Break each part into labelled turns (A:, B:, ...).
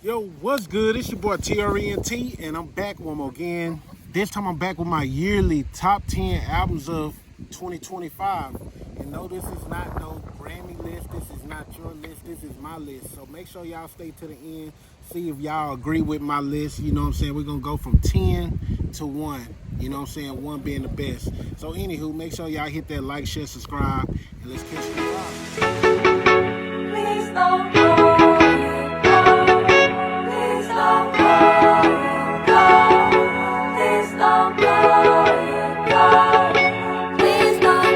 A: Yo, what's good? It's your boy TRENT, and I'm back one more again. This time I'm back with my yearly top 10 albums of 2025. And no, this is not no Grammy list. This is not your list. This is my list. So make sure y'all stay to the end. See if y'all agree with my list. You know what I'm saying? We're going to go from 10 to 1. You know what I'm saying? 1 being the best. So anywho, make sure y'all hit that like, share, subscribe, and let's catch the vibe.
B: Please don't go, you go. Please don't go, you go. Please don't go, you go. Please don't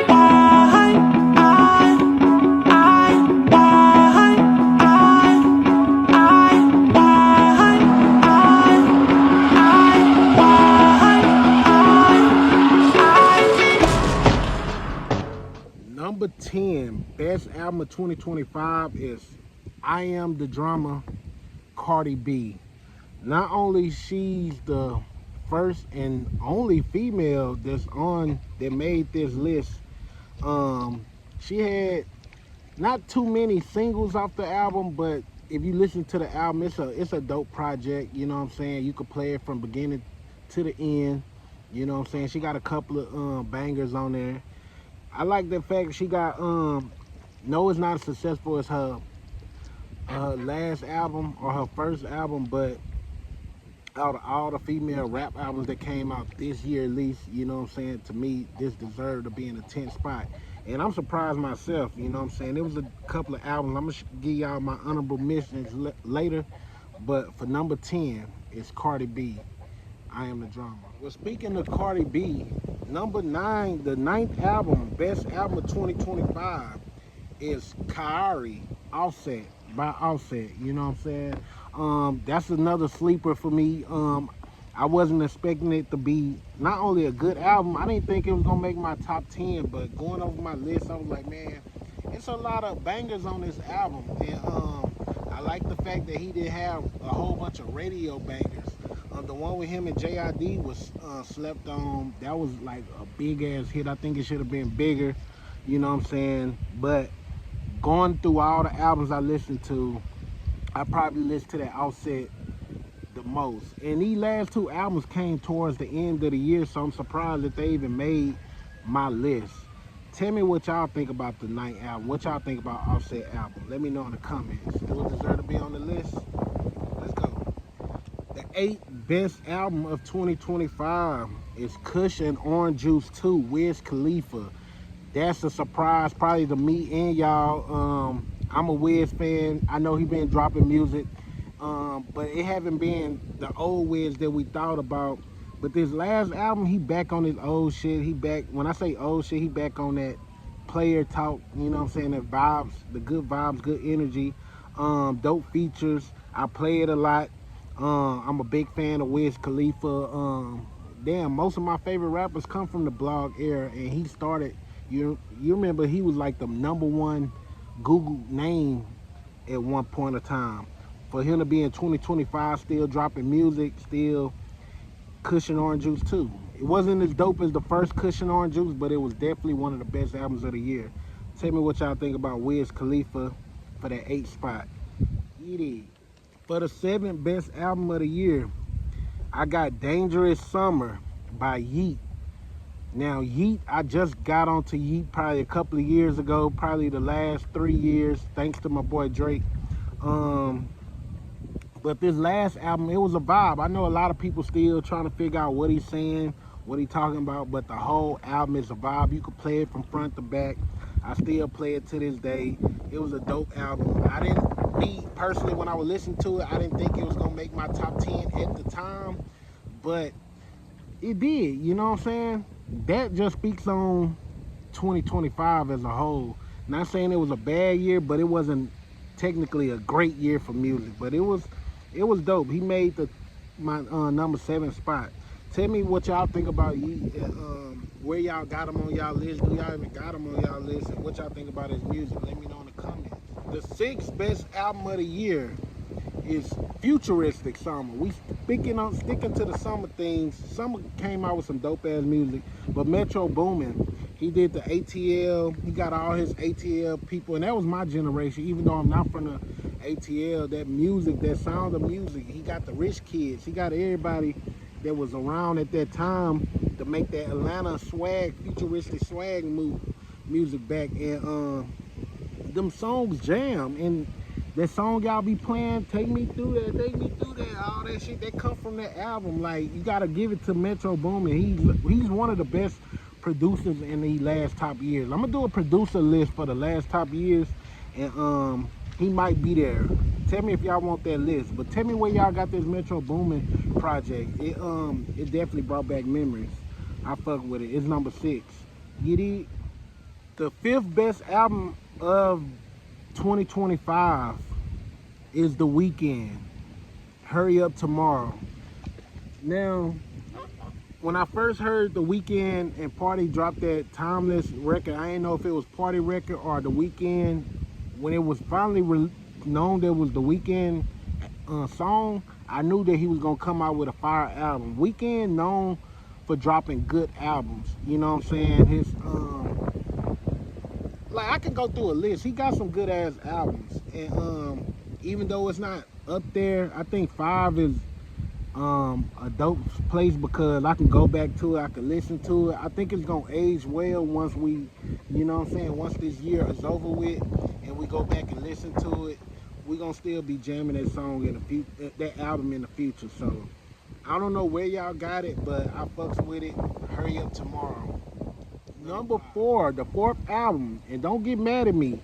A: Number 10, best album of 2025 is I Am the Drama, Cardi B. Not only she's the first and only female that made this list. She had not too many singles off the album, but if you listen to the album, it's a dope project. You know what I'm saying? You could play it from beginning to the end. You know what I'm saying? She got a couple of bangers on there. I like the fact she got no, it's not as successful as her last album or her first album, but out of all the female rap albums that came out this year, at least, you know what I'm saying, to me, this deserved to be in the 10th spot. And I'm surprised myself, you know what I'm saying. There was a couple of albums. I'm gonna give y'all my honorable mentions later, but for number 10, it's Cardi B. I Am the Drama. Well, speaking of Cardi B, number 9, the 9th album, best album of 2025, is Kaari, Offset, by Offset. You know what I'm saying? That's another sleeper for me. I wasn't expecting it to be not only a good album, I didn't think it was gonna make my top 10, but going over my list, I was like, man, it's a lot of bangers on this album. And I like the fact that he did have a whole bunch of radio bangers. The one with him and JID was slept on. That was like a big ass hit. I think it should have been bigger, you know what I'm saying? But going through all the albums I listened to, I probably listened to that Offset the most. And these last 2 albums came towards the end of the year, so I'm surprised that they even made my list. Tell me what y'all think about the 9th album. What y'all think about Offset album? Let me know in the comments. Do it deserve to be on the list? Let's go. The 8th best album of 2025 is Kush and Orange Juice 2, Wiz Khalifa. That's a surprise probably to me and y'all. I'm a Wiz fan. I know he been dropping music, but it haven't been the old Wiz that we thought about. But this last album, he back on his old shit. He back, when I say old shit, he back on that player talk, you know what I'm saying, that vibes, the good vibes, good energy, dope features. I play it a lot. I'm a big fan of Wiz Khalifa. Damn, most of my favorite rappers come from the blog era, and he started, you remember he was like the #1 Google name at one point of time. For him to be in 2025 still dropping music, still Kush and Orange Juice 2. It wasn't as dope as the first Kush and Orange Juice, but it was definitely one of the best albums of the year. Tell me what y'all think about Wiz Khalifa for that 8th spot. For the 7th best album of the year, I got Dangerous Summer by Yeat. Now, Yeat, I just got onto Yeat probably a couple of years ago, probably the last 3 years, thanks to my boy Drake. But this last album, it was a vibe. I know a lot of people still trying to figure out what he's saying, what he's talking about, but the whole album is a vibe. You could play it from front to back. I still play it to this day. It was a dope album. Me personally, when I was listening to it, I didn't think it was gonna make my top 10 at the time, but it did, you know what I'm saying? That just speaks on 2025 as a whole. Not saying it was a bad year, but it wasn't technically a great year for music, but it was dope. He made my number 7 spot. Tell me what y'all think about where y'all got him on y'all list. Do y'all even got him on y'all list? And what y'all think about his music? Let me know in the comments. The 6th best album of the year is Futuristic Summer. We sticking to the summer things. Summer came out with some dope ass music, but Metro Boomin, he did the ATL. He got all his ATL people, and that was my generation. Even though I'm not from the ATL, that music, that sound of music. He got the rich kids. He got everybody that was around at that time to make that Atlanta swag, futuristic swag music back. And them songs jam. And that song y'all be playing, Take Me Through That, Take Me Through That, all that shit, that come from that album. Like, you gotta give it to Metro Boomin. He's one of the best producers in the last top years. I'm gonna do a producer list for the last top years, and he might be there. Tell me if y'all want that list, but tell me where y'all got this Metro Boomin project. It definitely brought back memories. I fuck with it. It's number 6. Get it? The 5th best album of 2025 is The Weeknd. Hurry Up Tomorrow. Now, when I first heard The Weeknd and Party drop that Timeless record, I didn't know if it was Party record or The Weeknd. When it was finally known that it was The Weeknd song, I knew that he was gonna come out with a fire album. Weeknd known for dropping good albums. You know what I'm saying? His like, I could go through a list. He got some good ass albums, and even though it's not up there, I think 5 is a dope place because I can go back to it, I can listen to it. I think it's gonna age well once we, you know what I'm saying, once this year is over with and we go back and listen to it, we gonna still be jamming that song in the future, that album in the future. So I don't know where y'all got it, but I fucks with it. Hurry Up Tomorrow. Number 4, the 4th album, and don't get mad at me,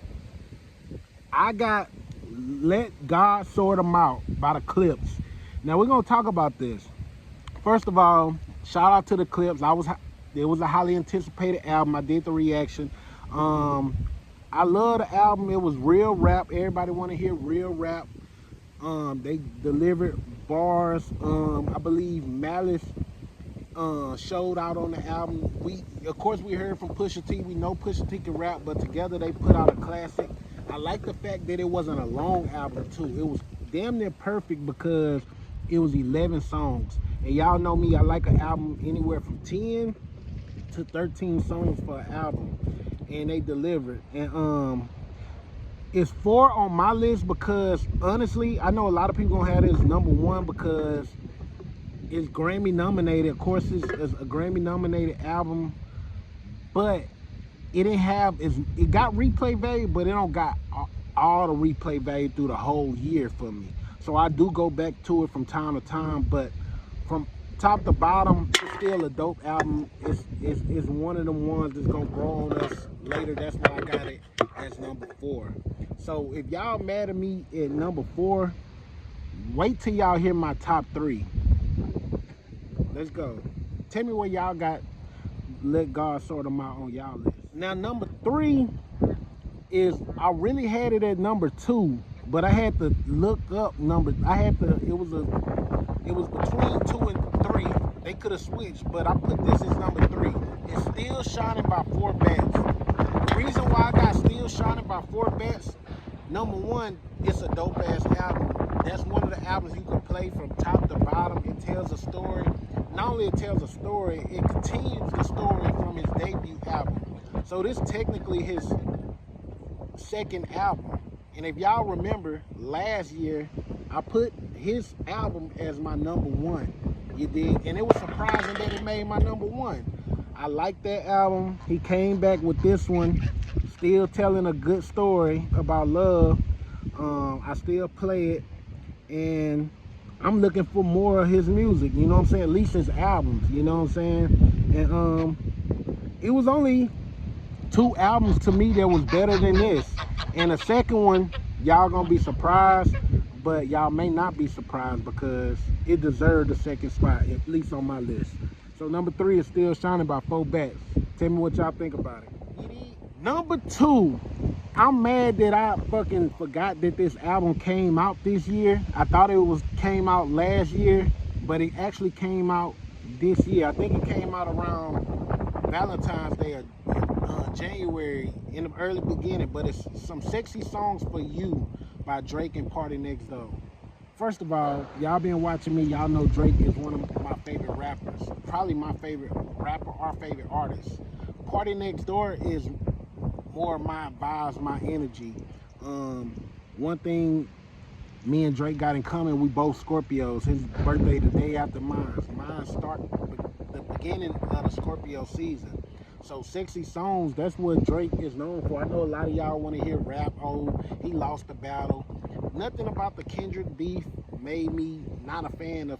A: I got Let God Sort 'Em Out by the Clips. Now we're gonna talk about this. First of all, shout out to the Clips. It was a highly anticipated album. I did the reaction. I love the album. It was real rap. Everybody want to hear real rap. They delivered bars. I believe Malice showed out on the album. Of course, we heard from Pusha T. We know Pusha T can rap, but together they put out a classic. I like the fact that it wasn't a long album too. It was damn near perfect because it was 11 songs. And y'all know me, I like an album anywhere from 10 to 13 songs for an album. And they delivered. And it's 4 on my list because honestly, I know a lot of people gonna have this number 1 because it's Grammy nominated. Of course, it's a Grammy nominated album, but it didn't have, it got replay value, but it don't got all the replay value through the whole year for me. So I do go back to it from time to time, but from top to bottom, it's still a dope album. It's one of them ones that's gonna grow on us later. That's why I got it as number 4. So if y'all mad at me at number 4, wait till y'all hear my top 3. Let's go. Tell me where y'all got Let God Sort 'Em Out on y'all list. Now number 3 is, I really had it at number 2, but I had to look up numbers. It was between 2 and 3. They could have switched, but I put this as number 3. It's Still Shining by 4 Bats. The reason why I got Still Shining by 4 Bats, number 1, it's a dope ass album. That's one of the albums you can play from top to bottom. It tells a story. Not only it tells a story, it continues the story from his debut album. So this is technically his 2nd album. And if y'all remember, last year, I put his album as my number 1. You did? And it was surprising that it made my number 1. I like that album. He came back with this one, still telling a good story about love. I still play it, and I'm looking for more of his music, you know what I'm saying? At least his albums, you know what I'm saying? And it was only 2 albums to me that was better than this. And the second one, y'all gonna be surprised, but y'all may not be surprised because it deserved the 2nd spot, at least on my list. So number 3 is Still Shining by 4 Bats. Tell me what y'all think about it. Number 2, I'm mad that I fucking forgot that this album came out this year. I thought it came out last year, but it actually came out this year. I think it came out around Valentine's Day or January, in the early beginning, but it's Some Sexy Songs for You by Drake and Party Next Door. First of all, y'all been watching me, y'all know Drake is one of my favorite rappers, probably my favorite rapper or favorite artist. Party Next Door is more my vibes, my energy. One thing me and Drake got in common. We both Scorpios. His birthday the day after mine. Mine start the beginning of the Scorpio season. So sexy songs, that's what Drake is known for. I know a lot of y'all want to hear rap. Oh, he lost the battle. Nothing about the Kendrick beef made me not a fan of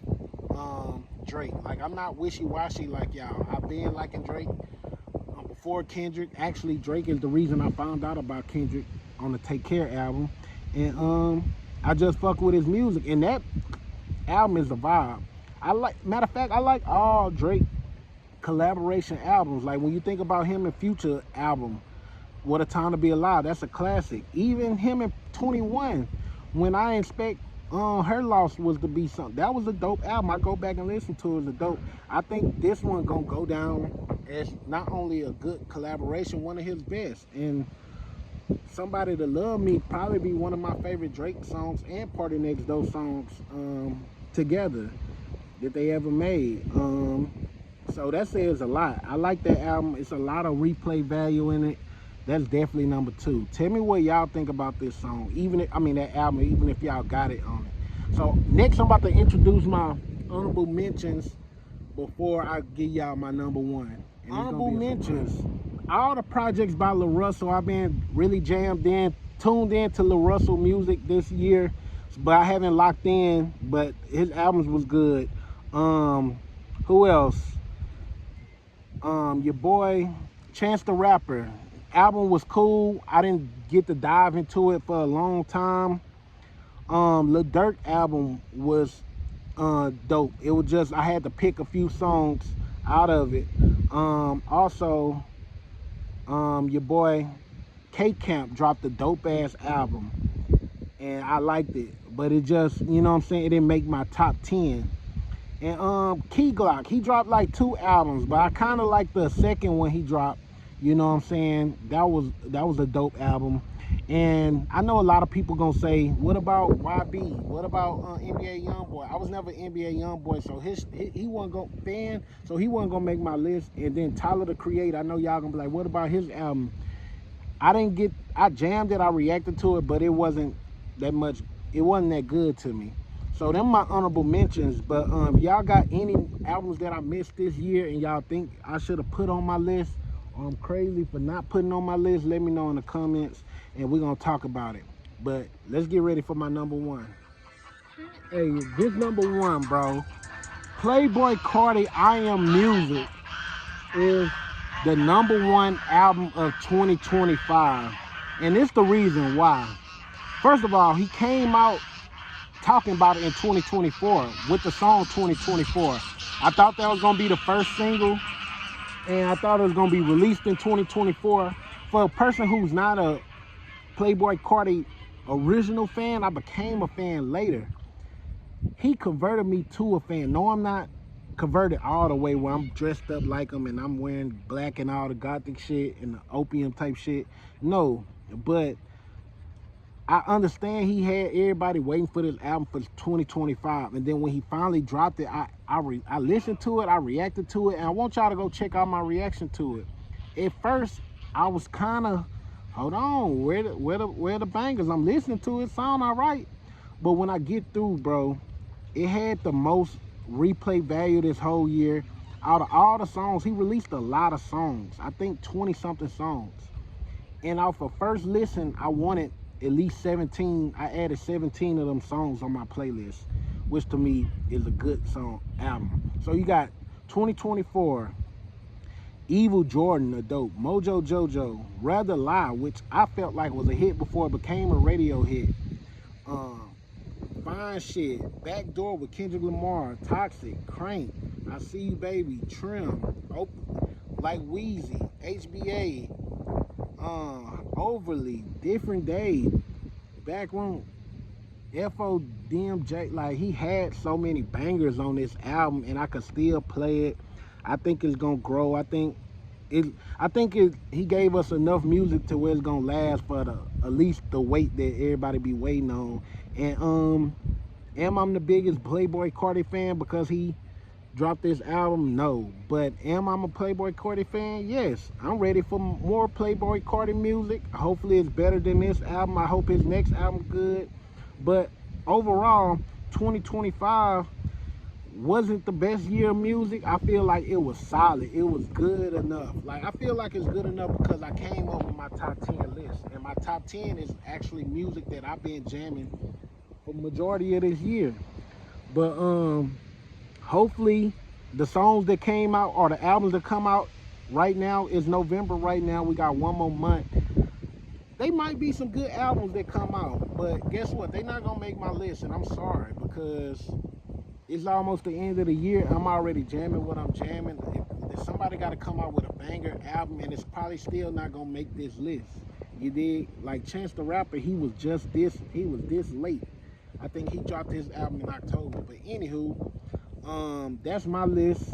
A: Drake. Like, I'm not wishy-washy like y'all. I've been liking Drake before Kendrick. Actually, Drake is the reason I found out about Kendrick on the Take Care album. And I just fuck with his music. And that album is a vibe. Matter of fact, I like all Drake collaboration albums. Like, when you think about him and Future album, What a Time to Be Alive, that's a classic. Even him and 21, When I Expect Her Loss was to be something. That was a dope album. I go back and listen to it. It's a dope. I think this one gonna go down as not only a good collaboration, one of his best. And Somebody to Love Me probably be one of my favorite Drake songs and Party Next Door songs together that they ever made. So that says a lot. I like that album. It's a lot of replay value in it. That's definitely number 2. Tell me what y'all think about this song. That album, even if y'all got it on it. So next I'm about to introduce my honorable mentions before I give y'all my number 1. Honorable mentions. All the projects by Lil Russell, I've been really tuned in to Lil Russell music this year, but I haven't locked in, but his albums was good. Who else? Your boy, Chance the Rapper. Album was cool. I didn't get to dive into it for a long time. Lil Durk album was dope. It was just, I had to pick a few songs out of it. Also, your boy K Camp dropped a dope ass album and I liked it, but it just, you know what I'm saying, it didn't make my top 10. And Key Glock, he dropped like 2 albums, but I kind of like the second one he dropped. You know what I'm saying? That was a dope album. And I know a lot of people gonna say, what about YB? What about NBA Youngboy? I was never NBA Youngboy, so he wasn't gonna fan, so he wasn't gonna make my list. And then Tyler the Creator, I know y'all gonna be like, what about his album? I jammed it, I reacted to it, but it wasn't that good to me. So them my honorable mentions. But if y'all got any albums that I missed this year and y'all think I should have put on my list, or I'm crazy for not putting on my list, let me know in the comments and we're gonna talk about it. But let's get ready for my number 1. Hey, this number 1, bro. Playboi Carti, I Am Music is the number 1 album of 2025. And it's the reason why. First of all, he came out talking about it in 2024 with the song 2024. I thought that was gonna be the first single, and I thought it was gonna be released in 2024. For a person who's not a Playboi Carti original fan, I became a fan later. He converted me to a fan. No, I'm not converted all the way where I'm dressed up like him and I'm wearing black and all the gothic shit and the opium type shit. No, but I understand he had everybody waiting for this album for 2025, and then when he finally dropped it, I listened to it, I reacted to it, and I want y'all to go check out my reaction to it. At first, I was kind of, hold on, where the bangers? I'm listening to it, sound all right, but when I get through, bro, it had the most replay value this whole year. Out of all the songs, he released a lot of songs. I think 20-something songs, and off of first listen, I wanted at least 17. I added 17 of them songs on my playlist, which to me is a good song album. So you got 2024, Evil Jordan, a dope, Mojo Jojo, Rather Lie, which I felt like was a hit before it became a radio hit. Fine Shit, Backdoor with Kendrick Lamar, Toxic, Crank, I See You Baby, Trim, Like Wheezy, HBA, Overly, Different Day, Backroom, FODMJ. Like, he had so many bangers on this album and I could still play it. I think it's gonna grow. I think he gave us enough music to where it's gonna last for at least the wait that everybody be waiting on. And am I the biggest Playboi Carti fan because he dropped this album? No. But am I a Playboi Carti fan? Yes. I'm ready for more Playboi Carti music. Hopefully it's better than this album. I hope his next album good. But overall, 2025 wasn't the best year of music. I feel like it was solid. It was good enough. Like, I feel like it's good enough because I came up with my top 10 list. And my top 10 is actually music that I've been jamming for the majority of this year. But hopefully the songs that came out or the albums that come out right now is November right now. We got one more month. They might be some good albums that come out, but guess what? They're not gonna make my list, and I'm sorry because it's almost the end of the year. I'm already jamming what I'm jamming. If somebody got to come out with a banger album, and it's probably still not gonna make this list. You dig? Like Chance the Rapper, he was this late. I think he dropped his album in October. But anywho, that's my list.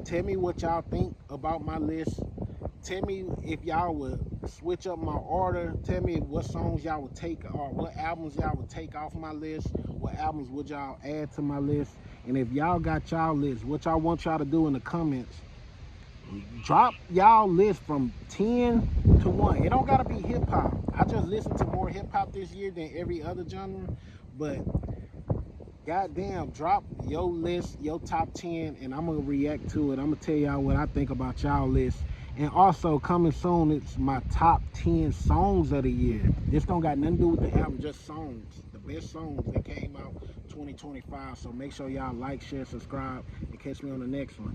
A: Tell me what y'all think about my list. Tell me if y'all would switch up my order. Tell me what songs y'all would take or what albums y'all would take off my list. What albums would y'all add to my list? And if y'all got y'all list, what y'all want y'all to do in the comments, drop y'all list from 10 to 1. It don't gotta be hip hop. I just listened to more hip hop this year than every other genre, but goddamn, drop your list, your top 10, and I'm gonna react to it. I'm gonna tell y'all what I think about y'all list. And also coming soon, it's my top 10 songs of the year. This don't got nothing to do with the album, just songs. The best songs that came out 2025. So make sure y'all like, share, subscribe, and catch me on the next one.